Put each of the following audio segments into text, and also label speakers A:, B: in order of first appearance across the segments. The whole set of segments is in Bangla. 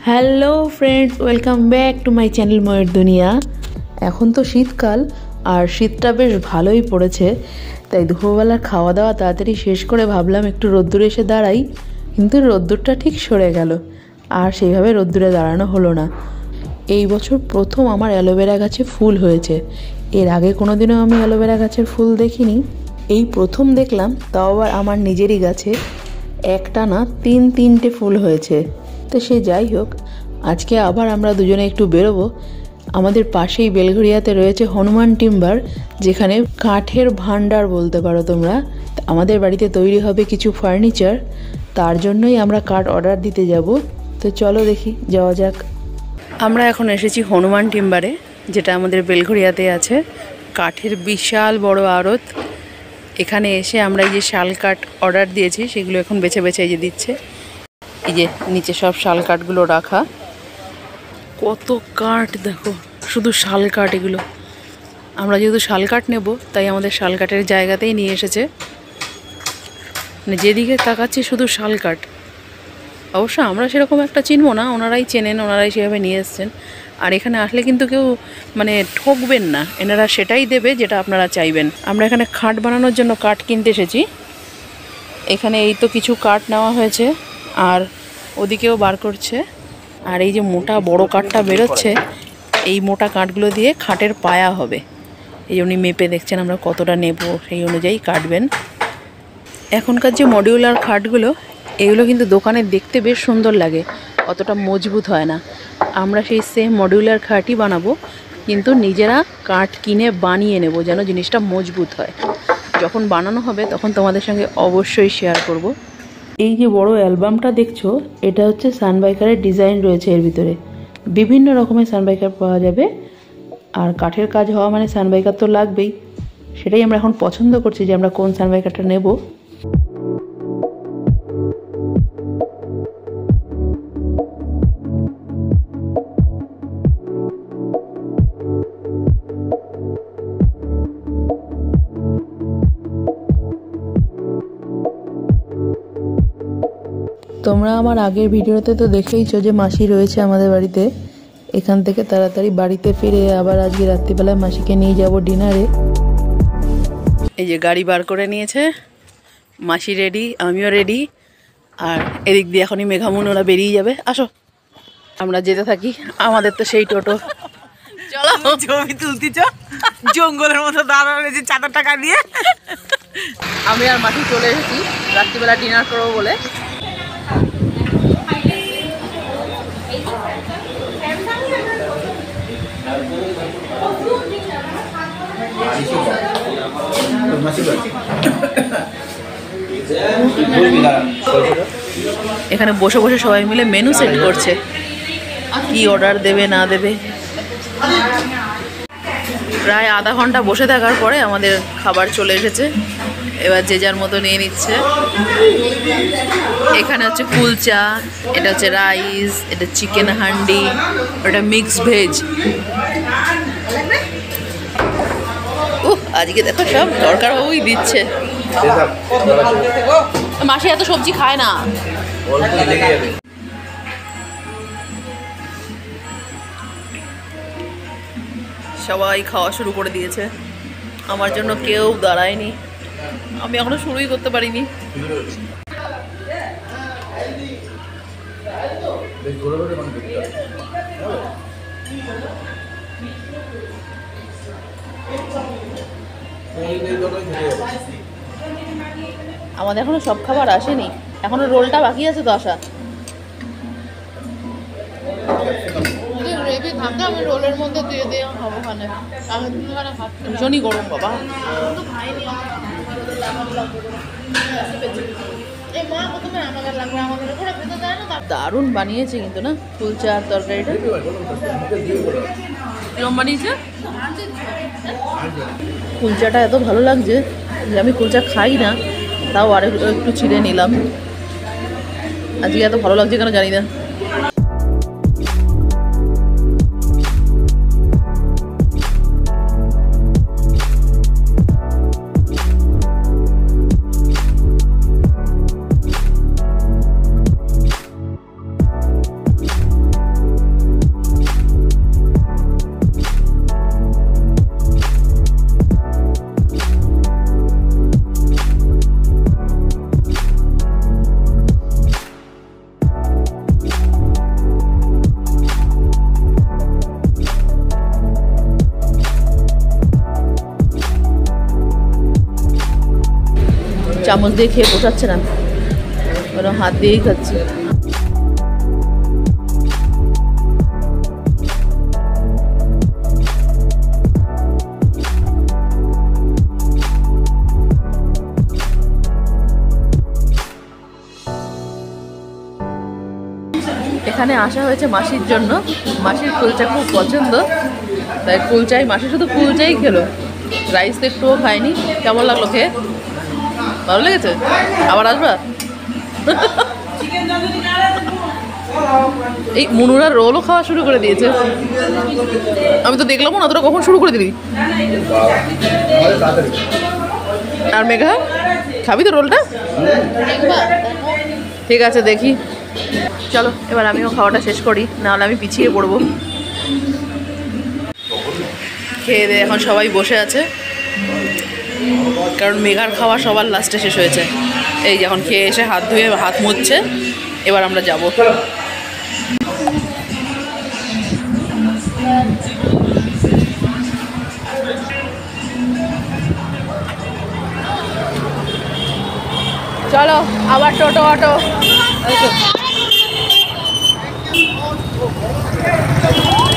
A: Hello friends, welcome back to my channel ময়ের দুনিয়া। এখন তো শীতকাল আর শীতটা বেশ ভালোই পড়েছে, তাই দুপুরবেলার খাওয়া দাওয়া তাড়াতাড়ি শেষ করে ভাবলাম একটু রোদ্দুরে এসে দাঁড়াই, কিন্তু রোদ্দুরটা ঠিক সরে গেল আর সেইভাবে রোদ্দুরে দাঁড়ানো হলো না। এই বছর প্রথম আমার অ্যালোভেরা গাছে ফুল হয়েছে, এর আগে কোনোদিনও আমি অ্যালোভেরা গাছের ফুল দেখিনি, এই প্রথম দেখলাম, তাও আবার আমার নিজেরই গাছে একটা না তিনটে ফুল হয়েছে। তো সে যাই হোক, আজকে আবার আমরা দুজনে একটু বেরোবো। আমাদের পাশেই বেলঘরিয়াতে রয়েছে হনুমান টিম্বার, যেখানে কাঠের ভান্ডার বলতে পারো তোমরা। আমাদের বাড়িতে তৈরি হবে কিছু ফার্নিচার, তার জন্যই আমরা কাঠ অর্ডার দিতে যাব। তো চলো দেখি, যাওয়া যাক। আমরা এখন এসেছি হনুমান টিম্বারে, যেটা আমাদের বেলঘরিয়াতে আছে। কাঠের বিশাল বড় আড়ত। এখানে এসে আমরা এই যে শাল কাঠ অর্ডার দিয়েছি, সেগুলো এখন বেছে বেছে এই যে দিচ্ছে। এই যে নিচে সব শাল কাঠগুলো রাখা, কত কাঠ দেখো, শুধু শাল কাঠ এগুলো। আমরা যেহেতু শাল কাঠ নেব, তাই আমাদের শাল কাঠের জায়গাতেই নিয়ে এসেছে। মানে যেদিকে তাকাচ্ছি শুধু শাল কাঠ। অবশ্য আমরা সেরকম একটা চিনবো না, ওনারাই চেনেন, ওনারাই সেভাবে নিয়ে এসছেন। আর এখানে আসলে কিন্তু কেউ মানে ঠকবেন না, এনারা সেটাই দেবে যেটা আপনারা চাইবেন। আমরা এখানে খাট বানানোর জন্য কাঠ কিনতে এসেছি। এখানে এই তো কিছু কাঠ নেওয়া হয়েছে, আর ওদিকেও বার করছে। আর এই যে মোটা বড় কাঠটা বেরোচ্ছে, এই মোটা কাঠগুলো দিয়ে খাটের পায়া হবে। এই উনি মেপে দেখছেন আমরা কতটা নেব, সেই অনুযায়ী কাটবেন। এখনকার যে মডিউলার খাটগুলো, এগুলো কিন্তু দোকানে দেখতে বেশ সুন্দর লাগে, অতটা মজবুত হয় না। আমরা সেই সেম মডিউলার খাটই বানাবো, কিন্তু নিজেরা কাঠ কিনে বানিয়ে নেব, যেন জিনিসটা মজবুত হয়। যখন বানানো হবে তখন তোমাদের সঙ্গে অবশ্যই শেয়ার করব। এই যে বড় অ্যালবামটা দেখছো, এটা হচ্ছে সানবাইকারের ডিজাইন রয়েছে এর ভিতরে। বিভিন্ন রকমের সানবাইকার পাওয়া যাবে, আর কাঠের কাজ হওয়া মানে সানবাইকার তো লাগবেই। সেটাই আমরা এখন পছন্দ করছি যে আমরা কোন সানবাইকারটা নেব। তোমরা আমার আগের ভিডিওতে তো দেখেইছো যে মাসি রয়েছে আমাদের বাড়িতে। এখান থেকে তাড়াতাড়ি বাড়িতে ফিরে আবার আজকে রাত্রিবেলায় মাসিকে নিয়ে যাব ডিনারে। এই যে গাড়ি বার করে নিয়েছে, মাসি রেডি, আমিও রেডি। আর এদিক দিয়ে এখনই মেঘামুন ওরা বেরিয়ে যাবে। আসো আমরা যেতে থাকি, আমাদের তো সেই টোটো। চলো
B: ছবি তুলতেছ জঙ্গলের মতো দাঁড়ানো যে 4 টাকা নিয়ে।
A: আমি আর মাসি চলে এসেছি রাত্রিবেলা ডিনার করবো বলে। এখানে বসে বসে সবাই মিলে মেনু সেট করছে, কি অর্ডার দেবে না দেবে। প্রায় আধা ঘন্টা বসে থাকার পরে আমাদের খাবার চলে এসেছে। এবার যে যার মতো নিয়ে নিচ্ছে। এখানে হচ্ছে কুলচা, এটা হচ্ছে রাইস, এটা চিকেন হান্ডি, ওটা মিক্স ভেজ। আজকে দেখো সব দরকার বাবুই দিচ্ছে। মাসি এত সবজি খায় না। সবাই খাওয়া শুরু করে দিয়েছে, আমার জন্য কেউ দাঁড়ায়নি। আমি এখনো শুরুই করতে পারিনি। আমাদের এখনো সব খাবার আসেনি, এখনো রোলটা বাকি আছে তো আসা। গ্রেভি থাকে, আমি রোলের মধ্যে দিয়ে দিয়ে খাবো। ভীষণই গরম বাবা। দারুণ বানিয়েছে কিন্তু না কুলচা আর তরকারিটা। কিরম বানিয়েছে? কুলচাটা এত ভালো লাগছে যে আমি কুলচা খাই না, তাও আর একটু ছিঁড়ে নিলাম। আজকে এত ভালো লাগছে কেন জানি না। চামচ দিয়ে খেয়ে পোষাচ্ছে না, ওরা হাত দিয়েই খাচ্ছি। এখানে আসা হয়েছে মাসির জন্য, মাসির কুলচা খুব পছন্দ, তাই কুলচাই, মাসি শুধু কুলচাই খেলো, রাইস তো একটুও খায়নি। কেমন লাগলো খেয়ে? ভালো লেগেছে? আবার আসবা? এই মুনুরা রোলও খাওয়া শুরু করে দিয়েছে, আমি তো দেখলাম না, তোরা কখন শুরু করে দিবি? আর মেঘা খাবি তো রোলটা? ঠিক আছে দেখি, চলো এবার আমিও খাওয়াটা শেষ করি, নাহলে আমি পিছিয়ে পড়বো। খেয়ে দিয়ে এখন সবাই বসে আছে, কারণ মেঘার খাওয়া সবার লাস্টে শেষ হয়েছে। এই যখন খেয়ে এসে হাত ধুয়ে হাত মুছছে, এবার আমরা যাব। চলো আবার টোটো অটো,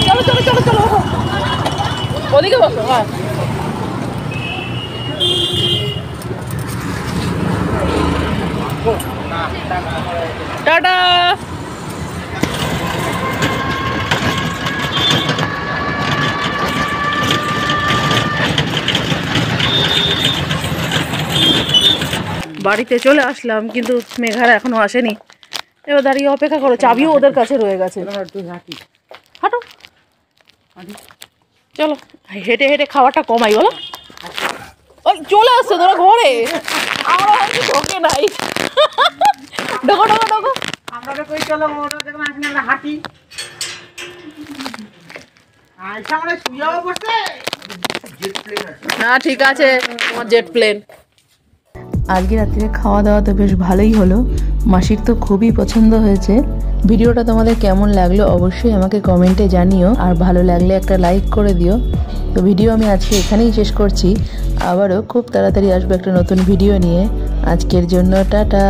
A: চলো চলো চলো চলো ওদিকে বসো। হ্যাঁ টাটা। বাড়িতে চলে আসলাম, কিন্তু মেঘারা এখনো আসেনি। এবার দাঁড়িয়ে অপেক্ষা করো, চাবিও ওদের কাছে রয়ে গেছে। হাঁটো, চলো হেঁটে হেঁটে খাওয়াটা কমাই, বলো। ওই চলে আসছে তোরা ঘরে, আমরা হয়তো ঢোকে নাই। ঢোকো ঢোকো ঢোকো, না ঠিক আছে, তোমার জেট প্লেন। আজকে রাত্রে খাওয়া দাওয়া তো বেশ ভালোই হলো, মাসির তো খুবই পছন্দ হয়েছে। ভিডিওটা তোমাদের কেমন লাগলো অবশ্যই আমাকে কমেন্টে জানিও, আর ভালো লাগলে একটা লাইক করে দিও। তো ভিডিও আমি আজকে এখানেই শেষ করছি, আবারও খুব তাড়াতাড়ি আসবো একটা নতুন ভিডিও নিয়ে। আজকের জন্য টাটা।